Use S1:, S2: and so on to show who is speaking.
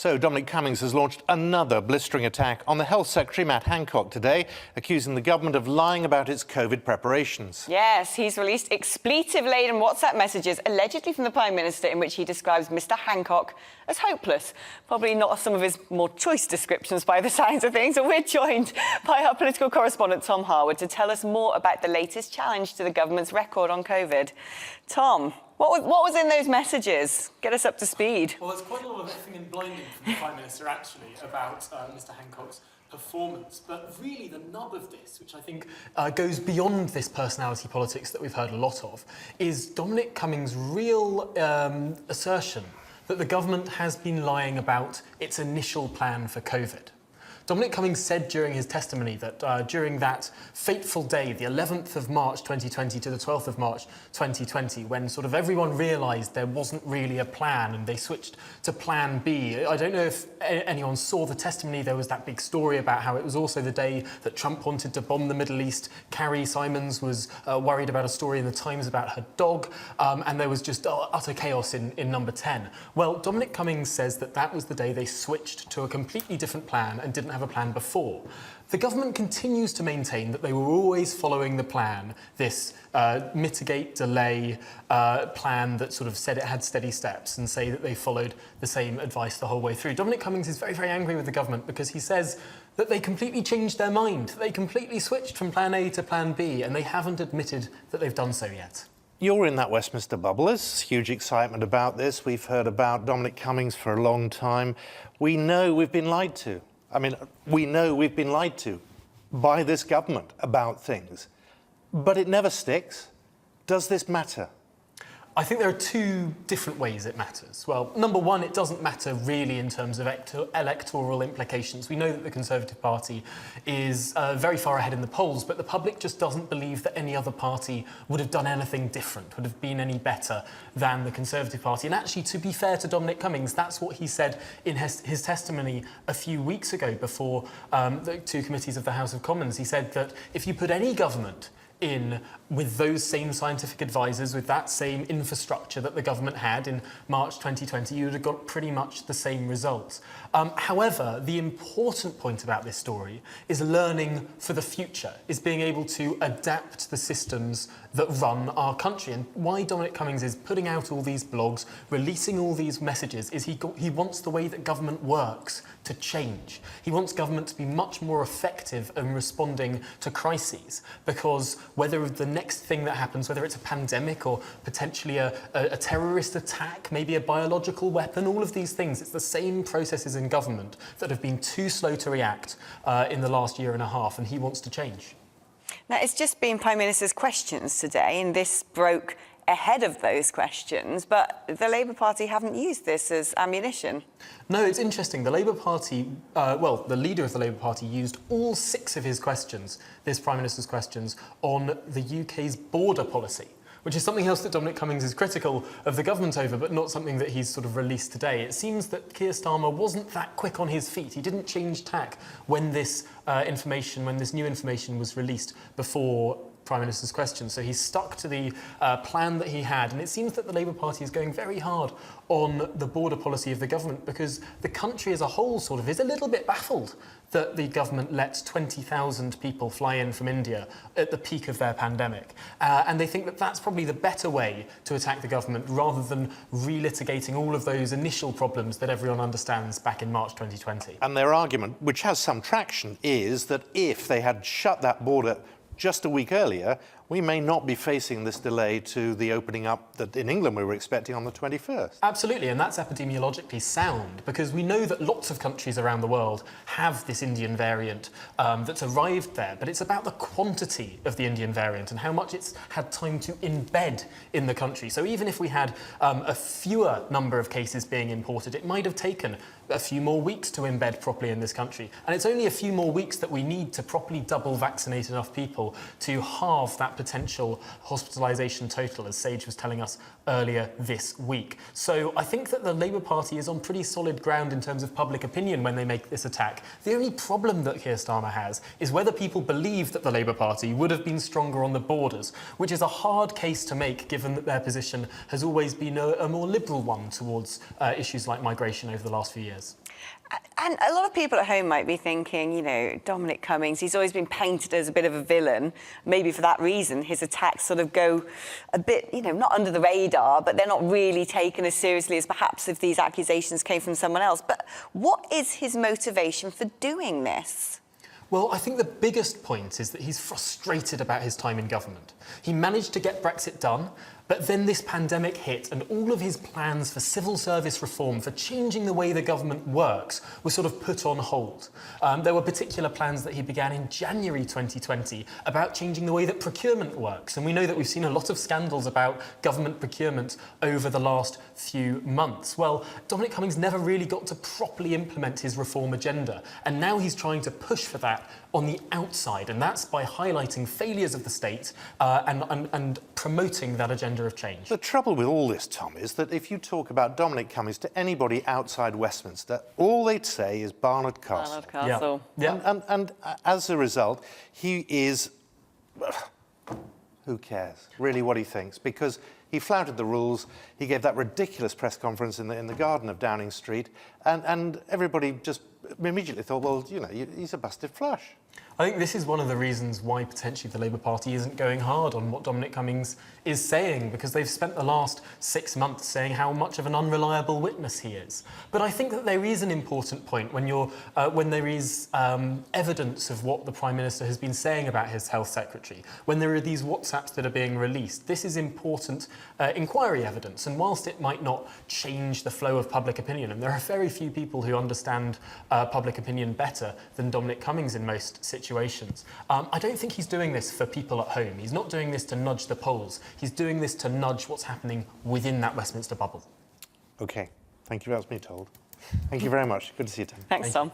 S1: So Dominic Cummings has launched another blistering attack on the Health Secretary, Matt Hancock, today, accusing the government of lying about its COVID preparations.
S2: Yes, he's released expletive-laden WhatsApp messages, allegedly from the Prime Minister, in which he describes Mr Hancock as hopeless. Probably not some of his more choice descriptions by the sounds of things. And we're joined by our political correspondent, Tom Harwood, to tell us more about the latest challenge to the government's record on COVID. Tom, what was in those messages? Get us up to speed.
S3: Well, there's quite a lot of effing and blinding from the Prime Minister, actually, about Mr Hancock's performance. But really, the nub of this, which I think goes beyond this personality politics that we've heard a lot of, is Dominic Cummings' real assertion that the government has been lying about its initial plan for COVID. Dominic Cummings said during his testimony that during that fateful day, the 11th of March 2020 to the 12th of March 2020, when sort of everyone realised there wasn't really a plan and they switched to Plan B. I don't know if anyone saw the testimony. There was that big story about how it was also the day that Trump wanted to bomb the Middle East. Carrie Simons was worried about a story in the Times about her dog, and there was just utter chaos in number 10. Well, Dominic Cummings says that that was the day they switched to a completely different plan and didn't have a plan before. The government continues to maintain that they were always following the plan, this mitigate, delay plan that sort of said it had steady steps, and say that they followed the same advice the whole way through. Dominic Cummings is very, very angry with the government because he says that they completely changed their mind. They completely switched from Plan A to Plan B, and they haven't admitted that they've done so yet.
S1: You're in that Westminster bubble. There's huge excitement about this. We've heard about Dominic Cummings for a long time. We know we've been lied to. I mean, we know we've been lied to by this government about things, but it never sticks. Does this matter?
S3: I think there are two different ways it matters. Well, number one, it doesn't matter really in terms of electoral implications. We know that the Conservative Party is very far ahead in the polls, but the public just doesn't believe that any other party would have done anything different, would have been any better than the Conservative Party. And actually, to be fair to Dominic Cummings, that's what he said in his testimony a few weeks ago before the two committees of the House of Commons. He said that if you put any government in with those same scientific advisors, with that same infrastructure that the government had in March 2020, you would have got pretty much the same results. However, the important point about this story is learning for the future, is being able to adapt the systems that run our country. And why Dominic Cummings is putting out all these blogs, releasing all these messages, is he wants the way that government works to change. He wants government to be much more effective in responding to crises, because whether the next thing that happens, whether it's a pandemic or potentially a terrorist attack, maybe a biological weapon, all of these things, it's the same processes in government that have been too slow to react in the last year and a half, and he wants to change.
S2: Now, it's just been Prime Minister's questions today, and this broke ahead of those questions, but the Labour Party haven't used this as ammunition.
S3: No, it's interesting. The Labour Party, the leader of the Labour Party used all 6 of his questions, this Prime Minister's questions, on the UK's border policy, which is something else that Dominic Cummings is critical of the government over, but not something that he's sort of released today. It seems that Keir Starmer wasn't that quick on his feet. He didn't change tack when this new information was released before Prime Minister's question. So he's stuck to the plan that he had. And it seems that the Labour Party is going very hard on the border policy of the government, because the country as a whole sort of is a little bit baffled that the government let 20,000 people fly in from India at the peak of their pandemic. And they think that that's probably the better way to attack the government, rather than relitigating all of those initial problems that everyone understands back in March 2020.
S1: And their argument, which has some traction, is that if they had shut that border just a week earlier, we may not be facing this delay to the opening up that in England we were expecting on the 21st.
S3: Absolutely, and that's epidemiologically sound, because we know that lots of countries around the world have this Indian variant that's arrived there, but it's about the quantity of the Indian variant and how much it's had time to embed in the country. So even if we had a fewer number of cases being imported, it might have taken a few more weeks to embed properly in this country. And it's only a few more weeks that we need to properly double vaccinate enough people to halve that potential hospitalisation total, as Sage was telling us earlier this week. So I think that the Labour Party is on pretty solid ground in terms of public opinion when they make this attack. The only problem that Keir Starmer has is whether people believe that the Labour Party would have been stronger on the borders, which is a hard case to make, given that their position has always been a more liberal one towards issues like migration over the last few years.
S2: And a lot of people at home might be thinking, you know, Dominic Cummings, he's always been painted as a bit of a villain. Maybe for that reason, his attacks sort of go a bit, you know, not under the radar, but they're not really taken as seriously as perhaps if these accusations came from someone else. But what is his motivation for doing this?
S3: Well, I think the biggest point is that he's frustrated about his time in government. He managed to get Brexit done, but then this pandemic hit and all of his plans for civil service reform, for changing the way the government works, were sort of put on hold. There were particular plans that he began in January 2020 about changing the way that procurement works. And we know that we've seen a lot of scandals about government procurement over the last few months. Well, Dominic Cummings never really got to properly implement his reform agenda. And now he's trying to push for that on the outside, and that's by highlighting failures of the state and promoting that agenda of change.
S1: The trouble with all this, Tom, is that if you talk about Dominic Cummings to anybody outside Westminster, all they'd say is Barnard Castle.
S2: Barnard Castle.
S3: Yeah.
S1: And as a result, he is... Who cares, really, what he thinks? Because he flouted the rules, he gave that ridiculous press conference in the garden of Downing Street, and everybody just immediately thought, well, you know, he's a busted flush.
S3: I think this is one of the reasons why potentially the Labour Party isn't going hard on what Dominic Cummings is saying, because they've spent the last 6 months saying how much of an unreliable witness he is. But I think that there is an important point when there is evidence of what the Prime Minister has been saying about his Health Secretary, when there are these WhatsApps that are being released. This is important inquiry evidence, and whilst it might not change the flow of public opinion, and there are very few people who understand public opinion better than Dominic Cummings in most situations, I don't think he's doing this for people at home. He's not doing this to nudge the polls. He's doing this to nudge what's happening within that Westminster bubble.
S1: OK, thank you, that's me told. Thank you very much. Good to see you, Tom.
S2: Thanks, Tom.